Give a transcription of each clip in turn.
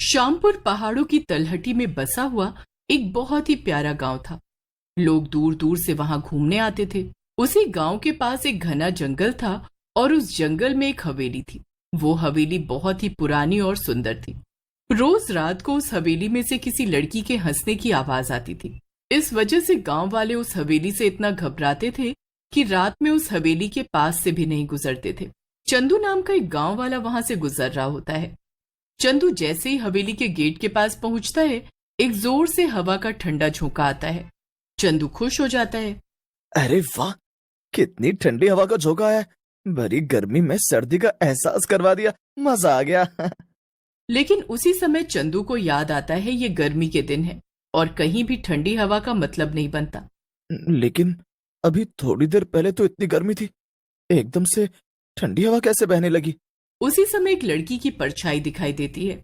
श्यामपुर पहाड़ों की तलहटी में बसा हुआ एक बहुत ही प्यारा गांव था। लोग दूर दूर से वहां घूमने आते थे। उसी गांव के पास एक घना जंगल था और उस जंगल में एक हवेली थी। वो हवेली बहुत ही पुरानी और सुंदर थी। रोज रात को उस हवेली में से किसी लड़की के हंसने की आवाज आती थी। इस वजह से गांव वाले उस हवेली से इतना घबराते थे कि रात में उस हवेली के पास से भी नहीं गुजरते थे। चंदू नाम का एक गांव वाला वहां से गुजर रहा होता है। चंदू जैसे ही हवेली के गेट के पास पहुंचता है, एक जोर से हवा का ठंडा झोंका आता है। चंदू खुश हो जाता है। अरे वाह, कितनी ठंडी हवा का झोंका है। भरी गर्मी में सर्दी का एहसास करवा दिया। मजा आ गया। लेकिन उसी समय चंदू को याद आता है ये गर्मी के दिन है और कहीं भी ठंडी हवा का मतलब नहीं बनता। लेकिन अभी थोड़ी देर पहले तो इतनी गर्मी थी, एकदम से ठंडी हवा कैसे बहने लगी? उसी समय एक लड़की की परछाई दिखाई देती है।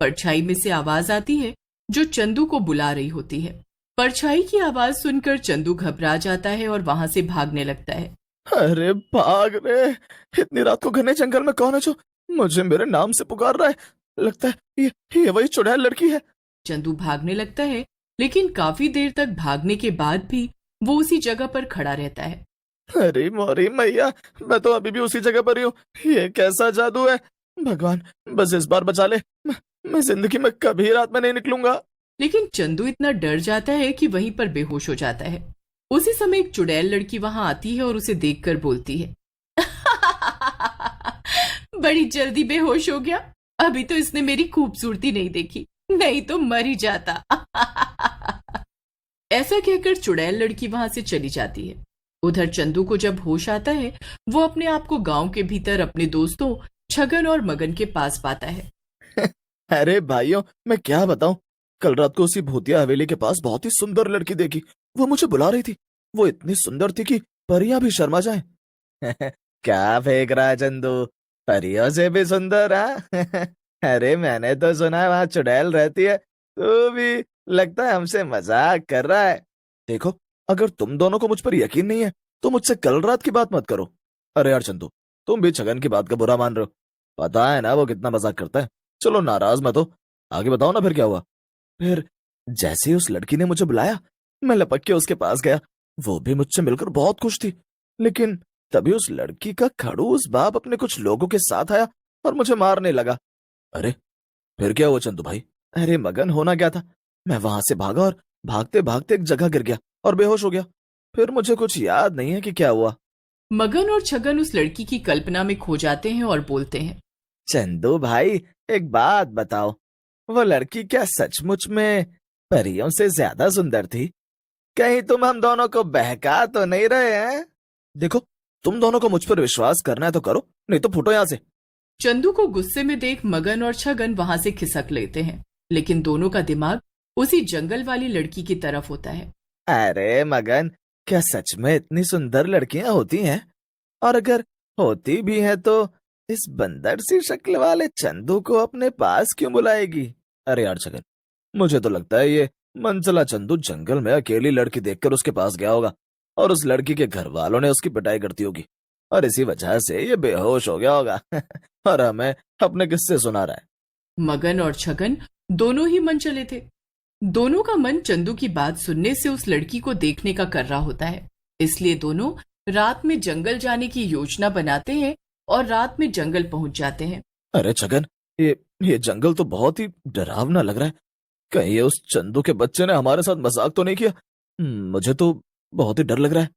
परछाई में से आवाज आती है जो चंदू को बुला रही होती है। परछाई की आवाज सुनकर चंदू घबरा जाता है और वहां से भागने लगता है। अरे भाग रे! इतनी रात को घने जंगल में कौन है जो मुझे मेरे नाम से पुकार रहा है? लगता है ये वही चुड़ैल लड़की है। चंदू भागने लगता है, लेकिन काफी देर तक भागने के बाद भी वो उसी जगह पर खड़ा रहता है। अरे मोरी मैया, मैं तो अभी भी उसी जगह पर ही हूँ। ये कैसा जादू है? भगवान, बस इस बार बचा ले। मैं जिंदगी में कभी रात में नहीं निकलूंगा। लेकिन चंदू इतना डर जाता है कि वहीं पर बेहोश हो जाता है। उसी समय एक चुड़ैल लड़की वहां आती है और उसे देखकर बोलती है, बड़ी जल्दी बेहोश हो गया। अभी तो इसने मेरी खूबसूरती नहीं देखी, नहीं तो मर ही जाता। ऐसा कहकर चुड़ैल लड़की वहां से चली जाती है। उधर चंदू को जब होश आता है, वो अपने आप को गांव के भीतर अपने दोस्तों छगन और मगन के पास पाता है। अरे भाइयों, मैं क्या बताऊं, कल रात को उसी भूतिया हवेली के पास बहुत ही सुंदर लड़की देखी। वो मुझे बुला रही थी। वो इतनी सुंदर थी कि परियां भी शर्मा जाएं। क्या फेंक रहा है चंदू? परियों से भी सुंदर? हाँ। अरे मैंने तो सुना है वहां चुड़ैल रहती है। तू भी लगता है हमसे मजाक कर रहा है। देखो, अगर तुम दोनों को मुझ पर यकीन नहीं है तो मुझसे कल रात की बात मत करो। अरे यार चंदू, तुम भी छगन की बात का बुरा मान रहे हो। पता है ना वो कितना मजाक करता है। चलो नाराज मत हो, आगे बताओ ना फिर क्या हुआ। फिर जैसे ही उस लड़की ने मुझे बुलाया, मैं लपक के उसके पास गया। वो भी मुझसे मिलकर बहुत खुश थी। लेकिन तभी उस लड़की का खड़ूस बाप अपने कुछ लोगों के साथ आया और मुझे मारने लगा। अरे फिर क्या हुआ चंदू भाई? अरे मगन, होना क्या था? मैं वहां से भागा और भागते भागते एक जगह गिर गया और बेहोश हो गया। फिर मुझे कुछ याद नहीं है कि क्या हुआ। मगन और छगन उस लड़की की कल्पना में खो जाते हैं और बोलते हैं, चंदू भाई, एक बात बताओ, वो लड़की क्या सचमुच में परियों से ज्यादा सुंदर थी? कहीं तुम हम दोनों को बहका तो नहीं रहे हैं? देखो, तुम दोनों को मुझ पर विश्वास करना है तो करो, नहीं तो फुटो यहाँ से। चंदू को गुस्से में देख मगन और छगन वहां से खिसक लेते हैं, लेकिन दोनों का दिमाग उसी जंगल वाली लड़की की तरफ होता है। अरे मगन, क्या सच में इतनी सुंदर लड़कियां होती हैं? और अगर होती भी हैं तो इस बंदर सी शक्ल वाले चंदू को अपने पास क्यों बुलाएगी? अरे यार छगन, मुझे तो लगता है ये मनचला चंदू जंगल में अकेली लड़की देखकर उसके पास गया होगा और उस लड़की के घर वालों ने उसकी पिटाई करती होगी और इसी वजह से ये बेहोश हो गया होगा। और हमें अपने किस्से सुना रहा है। मगन और छगन दोनों ही मन चले थे। दोनों का मन चंदू की बात सुनने से उस लड़की को देखने का कर रहा होता है। इसलिए दोनों रात में जंगल जाने की योजना बनाते हैं और रात में जंगल पहुंच जाते हैं। अरे छगन, ये जंगल तो बहुत ही डरावना लग रहा है। कहीं ये उस चंदू के बच्चे ने हमारे साथ मजाक तो नहीं किया? मुझे तो बहुत ही डर लग रहा है।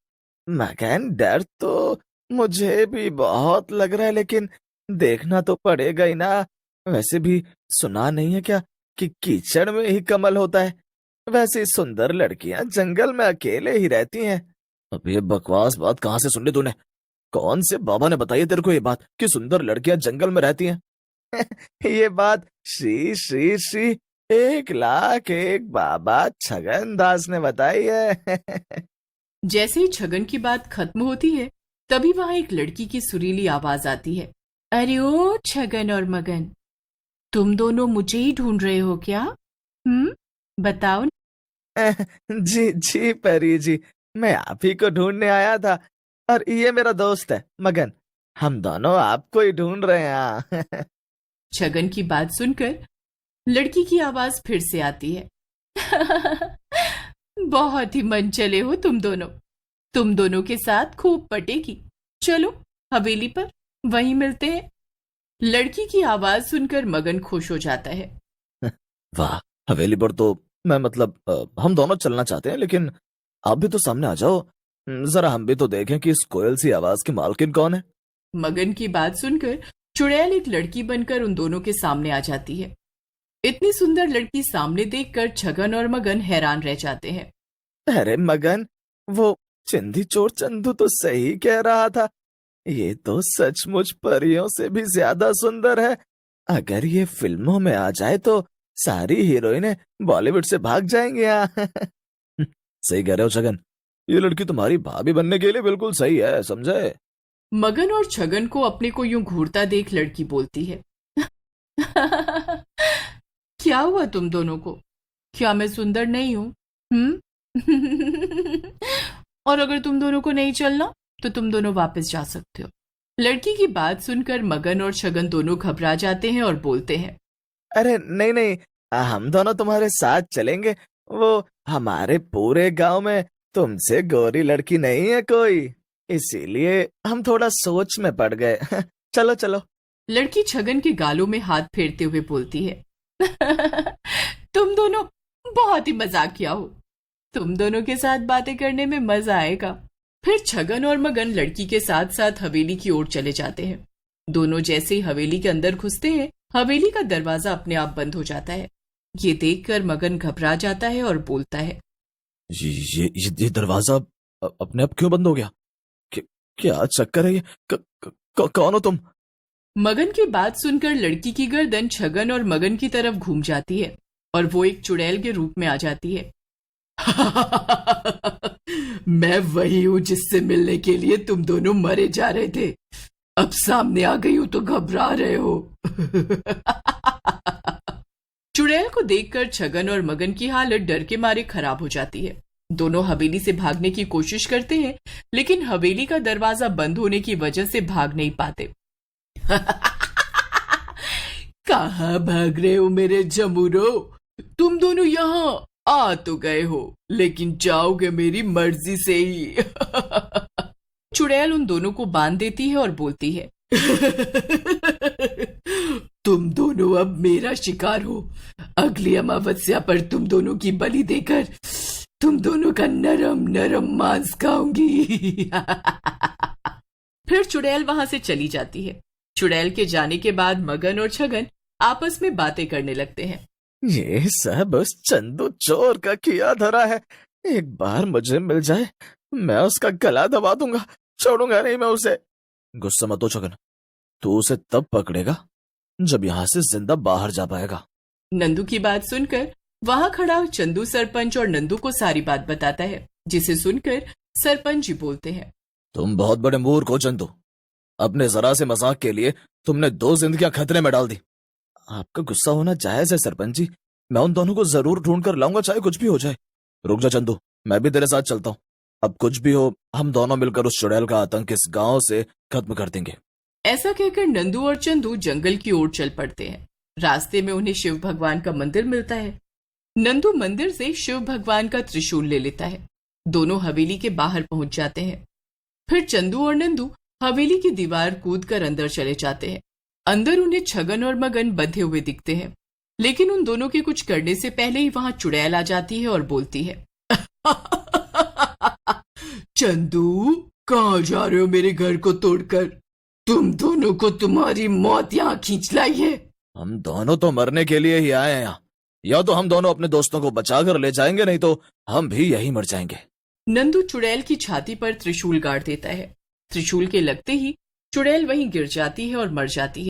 मगन, डर तो मुझे भी बहुत लग रहा है, लेकिन देखना तो पड़ेगा ही ना। वैसे भी सुना नहीं है क्या कि कीचड़ में ही कमल होता है? वैसे सुंदर लड़कियां जंगल में अकेले ही रहती हैं। अब ये बकवास बात कहाँ से सुन ली तूने? कौन से बाबा ने बताई तेरे को ये बात कि सुंदर लड़कियां जंगल में रहती हैं? ये बात श्री श्री श्री 1,00,000 1 बाबा छगन दास ने बताई है। जैसे ही छगन की बात खत्म होती है, तभी वहां एक लड़की की सुरीली आवाज आती है। अरे ओ छगन और मगन, तुम दोनों मुझे ही ढूंढ रहे हो क्या? बताओ। जी जी परी जी, मैं आप ही को ढूंढने आया था और ये मेरा दोस्त है मगन। हम दोनों आपको ही ढूंढ रहे हैं। छगन की बात सुनकर लड़की की आवाज फिर से आती है। बहुत ही मन चले हो तुम दोनों के साथ खूब पटेगी। चलो हवेली पर, वहीं मिलते हैं। लड़की की आवाज सुनकर मगन खुश हो जाता है। वाह, हवेली पर तो मैं हम दोनों चलना चाहते हैं, लेकिन आप भी तो सामने आ जाओ। जरा हम भी तो देखें कि इस कोयल सी आवाज की मालकिन कौन है। मगन की बात सुनकर चुड़ैल एक लड़की बनकर उन दोनों के सामने आ जाती है। इतनी सुंदर लड़की सामने देखकर छगन और मगन हैरान रह जाते हैं। अरे मगन, वो चिंदी चोर चंदू तो सही कह रहा था। ये तो सचमुच परियों से भी ज्यादा सुंदर है। अगर ये फिल्मों में आ जाए तो सारी हीरोइनें बॉलीवुड से भाग जाएंगी यहाँ। सही कह रहे हो छगन, ये लड़की तुम्हारी भाभी बनने के लिए बिल्कुल सही है, समझे। मगन और छगन को अपने को यूं घूरता देख लड़की बोलती है। क्या हुआ तुम दोनों को? क्या मैं सुंदर नहीं हूं? और अगर तुम दोनों को नहीं चलना तो तुम दोनों वापस जा सकते हो। लड़की की बात सुनकर मगन और छगन दोनों घबरा जाते हैं और बोलते हैं, अरे नहीं नहीं, हम दोनों तुम्हारे साथ चलेंगे। वो हमारे पूरे गांव में तुमसे गोरी लड़की नहीं है कोई, इसीलिए हम थोड़ा सोच में पड़ गए। चलो चलो। लड़की छगन के गालों में हाथ फेरते हुए बोलती है, तुम दोनों बहुत ही मजाकिया हो। तुम दोनों के साथ बातें करने में मजा आएगा। फिर छगन और मगन लड़की के साथ साथ हवेली की ओर चले जाते हैं। दोनों जैसे ही हवेली के अंदर घुसते हैं, हवेली का दरवाजा अपने आप बंद हो जाता है। ये देखकर मगन घबरा जाता है और बोलता है, ये दरवाजा अपने आप क्यों बंद हो गया? क्या चक्कर है ये? कौन हो तुम? मगन की बात सुनकर लड़की की गर्दन छगन और मगन की तरफ घूम जाती है और वो एक चुड़ैल के रूप में आ जाती है। मैं वही हूं जिससे मिलने के लिए तुम दोनों मरे जा रहे थे। अब सामने आ गई हूं तो घबरा रहे हो। चुड़ैल को देखकर छगन और मगन की हालत डर के मारे खराब हो जाती है। दोनों हवेली से भागने की कोशिश करते हैं, लेकिन हवेली का दरवाजा बंद होने की वजह से भाग नहीं पाते। कहाँ भाग रहे हो मेरे जमूरो? तुम दोनों यहाँ आ तो गए हो, लेकिन जाओगे मेरी मर्जी से ही। चुड़ैल उन दोनों को बांध देती है और बोलती है, तुम दोनों अब मेरा शिकार हो। अगली अमावस्या पर तुम दोनों की बलि देकर तुम दोनों का नरम नरम मांस खाऊंगी। फिर चुड़ैल वहां से चली जाती है। चुड़ैल के जाने के बाद मगन और छगन आपस में बातें करने लगते हैं। ये सब उस चंदू चोर का किया धरा है। एक बार मुझे मिल जाए, मैं उसका गला दबा दूंगा, छोड़ूंगा नहीं मैं उसे। गुस्सा मत हो छगन, तू उसे तब पकड़ेगा जब यहाँ से जिंदा बाहर जा पाएगा। नंदू की बात सुनकर वहां खड़ा चंदू सरपंच और नंदू को सारी बात बताता है, जिसे सुनकर सरपंच जी बोलते हैं, तुम बहुत बड़े मूर्ख हो चंदू। अपने जरा से मजाक के लिए तुमने 2 जिंदगियां खतरे में डाल दी। आपका गुस्सा होना जायज है सरपंच जी, मैं उन दोनों को जरूर ढूंढ कर लाऊंगा, चाहे कुछ भी हो जाए। रुक जा चंदू, मैं भी तेरे साथ चलता हूँ। अब कुछ भी हो, हम दोनों मिलकर उस चुड़ैल का आतंक इस गांव से खत्म कर देंगे। ऐसा कहकर नंदू और चंदू जंगल की ओर चल पड़ते हैं। रास्ते में उन्हें शिव भगवान का मंदिर मिलता है। नंदू मंदिर से शिव भगवान का त्रिशूल ले लेता है। दोनों हवेली के बाहर पहुंच जाते हैं। फिर चंदू और नंदू हवेली की दीवार कूदकर अंदर चले जाते हैं। अंदर उन्हें छगन और मगन बंधे हुए दिखते हैं, लेकिन उन दोनों के कुछ करने से पहले ही वहां चुड़ैल आ जाती है और बोलती है, चंदू, कहाँ जा रहे हो मेरे घर को तोड़कर? तुम दोनों को तुम्हारी मौत यहाँ खींच लाई है। हम दोनों तो मरने के लिए ही आए हैं यहाँ। या तो हम दोनों अपने दोस्तों को बचा कर ले जाएंगे, नहीं तो हम भी यहीं मर जाएंगे। नंदू चुड़ैल की छाती पर त्रिशूल गाड़ देता है। त्रिशूल के लगते ही चुड़ैल वहीं गिर जाती है और मर जाती है।